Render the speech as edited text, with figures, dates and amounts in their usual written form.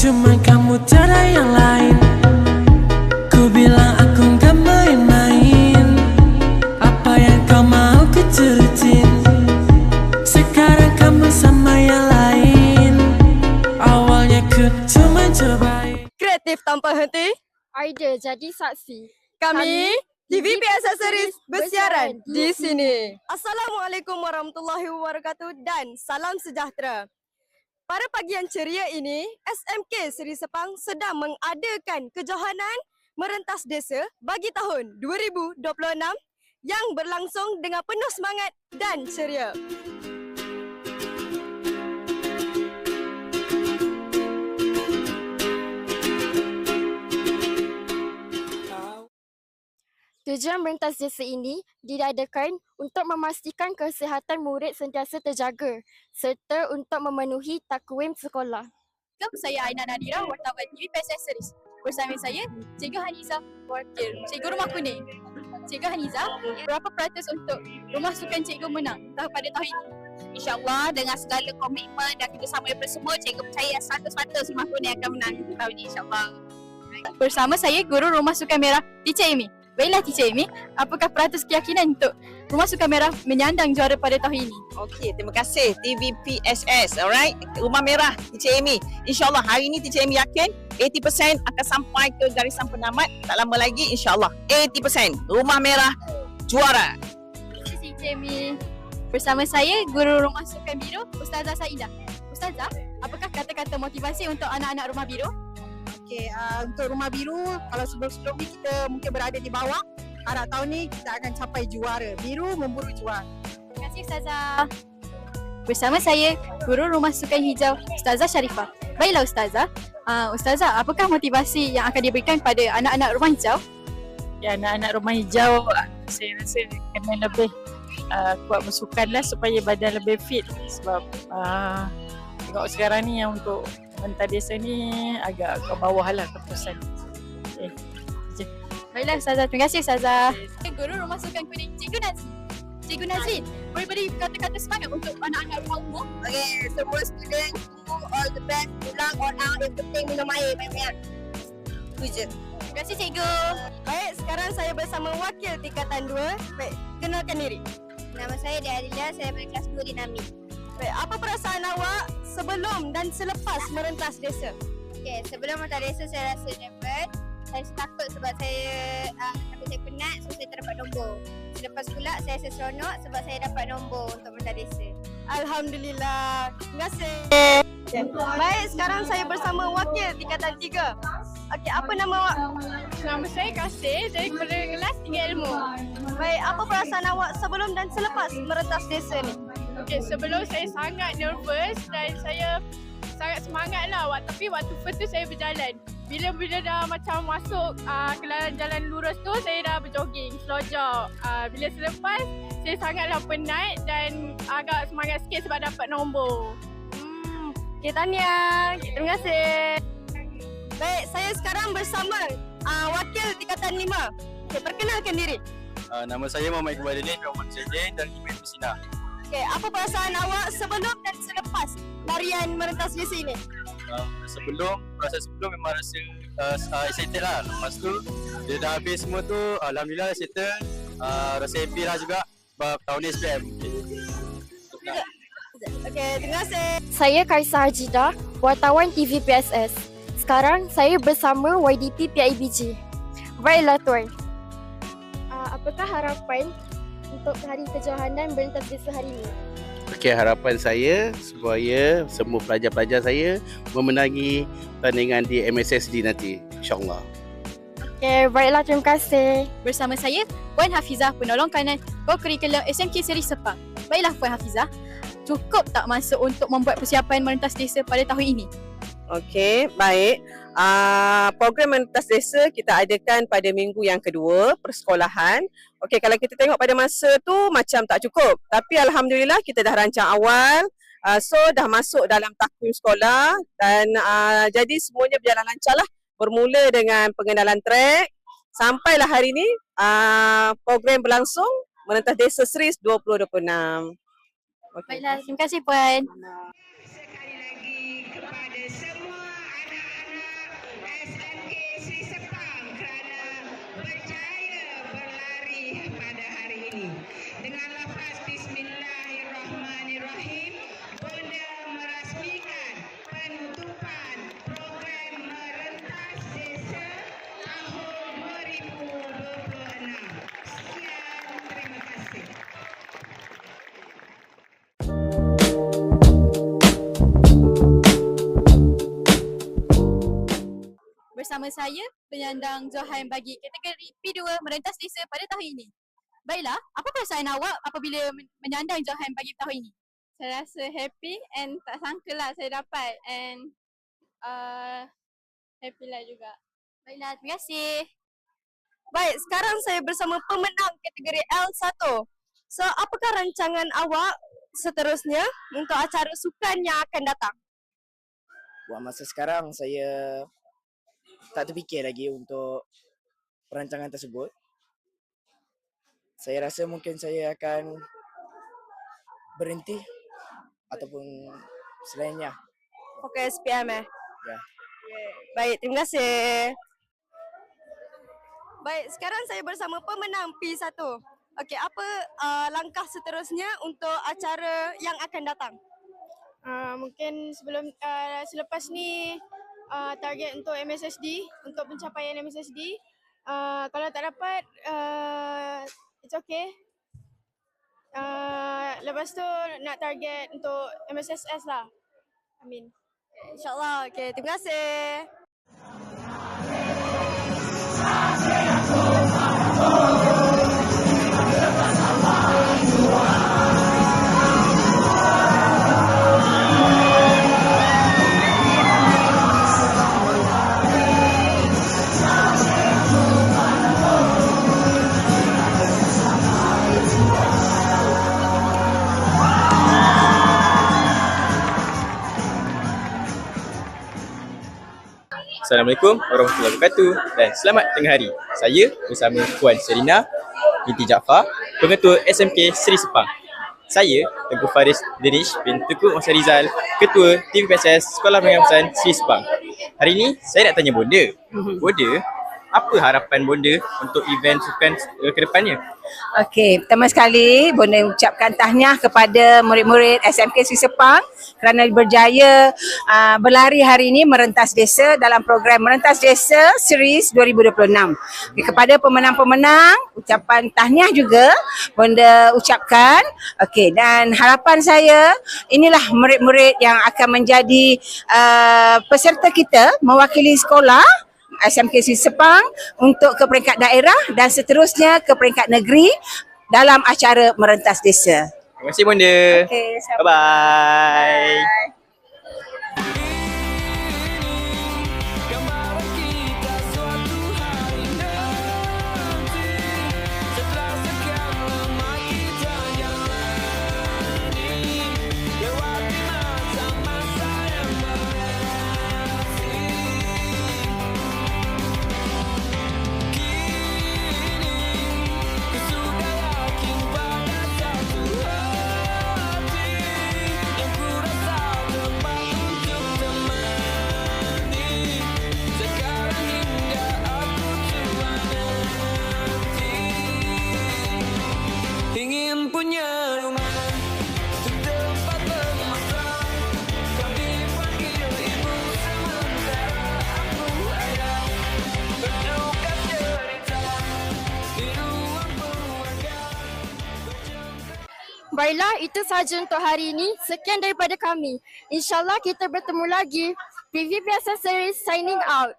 Cuma kamu tiada yang lain. Ku bilang aku gak main-main. Apa yang kau mau ku turutin. Sekarang kamu sama yang lain. Awalnya ku cuma cobain. Kreatif tanpa henti. Idea jadi saksi. Kami TVP Accessories bersiaran di sini. Assalamualaikum warahmatullahi wabarakatuh dan salam sejahtera. Pada pagi yang ceria ini, SMK Seri Sepang sedang mengadakan kejohanan merentas desa bagi tahun 2026 yang berlangsung dengan penuh semangat dan ceria. Tujuan merentas desa ini diadakan untuk memastikan kesihatan murid sentiasa terjaga serta untuk memenuhi takwim sekolah. Saya Aina Nadira, wartawan TVP Accessories. Bersama saya, Cikgu Haniza, wakil Cikgu Rumah Kuning. Cikgu Haniza, berapa peratus untuk rumah sukan cikgu menang pada tahun ini? InsyaAllah dengan segala komitmen dan kerjasama daripada semua, cikgu percaya 100% Rumah Kuning akan menang tahun ini insyaAllah. Bersama saya, Guru Rumah Sukan Merah, Teacher Amy. Baiklah Teacher Amy, apakah peratus keyakinan untuk Rumah Sukan Merah menyandang juara pada tahun ini? Okey, terima kasih TVPSS. Alright, Rumah Merah Teacher Amy. InsyaAllah hari ini Teacher Amy yakin 80% akan sampai ke garisan penamat. Tak lama lagi insyaAllah 80% Rumah Merah juara. Terima kasih Teacher Amy. Bersama saya, Guru Rumah Sukan Biru, Ustazah Saidah. Ustazah, apakah kata-kata motivasi untuk anak-anak Rumah Biru? Okey, untuk Rumah Biru, kalau sebelum-sebelum ni kita mungkin berada di bawah, harap tahun ni kita akan capai juara. Biru memburu juara. Terima kasih Ustazah. Bersama saya, Guru Rumah Sukan Hijau, Ustazah Sharifah. Baiklah Ustazah, Ustazah, apakah motivasi yang akan diberikan pada anak-anak Rumah Hijau? Ya, anak-anak Rumah Hijau, saya rasa kena lebih kuat bersukan lah supaya badan lebih fit. Sebab tengok sekarang ni yang untuk mental desa ni agak ke bawah lah keputusan. Baiklah Ustazah, terima kasih Ustazah. Guru Rumah Sukan Kuning, Cikgu Nazrin. Cikgu Nazrin, boleh beri kata-kata semangat untuk anak-anak rumah umum? Okey, semua student all the best, pulang all out, yang penting minum air banyak-banyak. Itu je. Terima kasih Cikgu. Baik, sekarang saya bersama wakil tingkatan 2. Baik, kenalkan diri. Nama saya Diadila, saya berkelas 2 dinamik. Baik, apa perasaan awak sebelum dan selepas merentas desa? Okey, sebelum mentas desa saya rasa nervous. Saya takut sebab saya saya penat, so saya tak dapat nombor. Selepas pula saya seronok sebab saya dapat nombor untuk mentas desa. Alhamdulillah. Terima kasih. Baik, sekarang saya bersama wakil tingkatan 3. Okey, apa nama awak? Nama saya Kasih, dari kelas 3 ilmu. Baik, apa perasaan awak sebelum dan selepas merentas desa ni? Okay, sebelum saya sangat nervous dan saya sangat semangat lah. Tapi waktu first tu saya berjalan. Bila dah macam masuk ke jalan lurus tu, saya dah berjogging, slow jog. Bila selepas, saya sangatlah penat dan agak semangat sikit sebab dapat nombor. Okay, tahniah. Terima kasih. Baik, saya sekarang bersama wakil tingkatan 5. Okay, perkenalkan diri. Nama saya Muhammad Iqbal Dini, Rahman Sejin dan Imen Pesina. Okay, apa perasaan awak sebelum dan selepas larian merentas desa ini? Sebelum memang rasa excited lah. Lepas tu, dia dah habis semua tu, Alhamdulillah settle. Rasa happy lah juga sebab tahun ni SPM. Okay, terima kasih. Saya Kaisar Hajida, wartawan TVPSS. Sekarang saya bersama YDP PIBG. Baiklah tuan. Apakah harapan untuk hari kejohanan merentas desa hari ini? Okey, harapan saya supaya semua pelajar-pelajar saya memenangi pertandingan di MSSD nanti, insyaAllah. Okey, baiklah, terima kasih. Bersama saya, Puan Hafizah, penolong kanan co-curriculum SMK Seri Sepang. Baiklah Puan Hafizah, cukup tak masa untuk membuat persiapan merentas desa pada tahun ini? Okey, baik. Program merentas desa kita adakan pada minggu yang kedua persekolahan. Okey, kalau kita tengok pada masa tu macam tak cukup. Tapi Alhamdulillah kita dah rancang awal. So dah masuk dalam takvim sekolah dan jadi semuanya berjalan lancar lah. Bermula dengan pengenalan trek. Sampailah hari ni program berlangsung merentas desa Seris 2026. Baiklah, terima kasih Puan. bersama saya penyandang Johan bagi kategori P2 merentas desa pada tahun ini. Baiklah, apa perasaan awak apabila menyandang Johan bagi tahun ini? Saya rasa happy and tak sangka lah saya dapat and happy lah juga. Baiklah, terima kasih. Baik, sekarang saya bersama pemenang kategori L1. So, apakah rancangan awak seterusnya untuk acara sukan yang akan datang? Buat masa sekarang saya tak terfikir lagi untuk perancangan tersebut. Saya rasa mungkin saya akan berhenti ataupun selainnya. Fokus SPM Ya. Baik, terima kasih. Baik, sekarang saya bersama pemenang P1. Okey, apa langkah seterusnya untuk acara yang akan datang? Mungkin selepas ni target untuk MSSD, untuk pencapaian MSSD. Kalau tak dapat, it's okay. Lepas tu nak target untuk MSSS lah. Amin. InsyaAllah. Okey, terima kasih. Assalamualaikum warahmatullahi wabarakatuh dan selamat tengah hari. Saya bersama Puan Serina binti Jaafar, Pengetua SMK Seri Sepang. Saya Tengku Faris Danish bin Tengku Muhammad Rizal, Ketua TVPSS Sekolah Menengah Besar Seri Sepang. Hari ini saya nak tanya Bonda. Bonda, apa harapan Bonda untuk event sukan ke depannya? Okey, pertama sekali Bonda ucapkan tahniah kepada murid-murid SMK Seri Sepang kerana berjaya berlari hari ini merentas desa dalam program Merentas Desa Series 2026. Kepada pemenang-pemenang, ucapan tahniah juga Bonda ucapkan. Okey, dan harapan saya inilah murid-murid yang akan menjadi peserta kita mewakili sekolah SMK Seri Sepang untuk ke peringkat daerah dan seterusnya ke peringkat negeri dalam acara Merentas Desa. Terima kasih Bonda. Okay, bye-bye. Ingin punya rumah setempat bermesra, kami panggil ibu sementara aku ada bertukar cerita di ruang keluarga. Baiklah, itu sahaja untuk hari ini. Sekian daripada kami. InsyaAllah kita bertemu lagi. PVPSS Series signing out.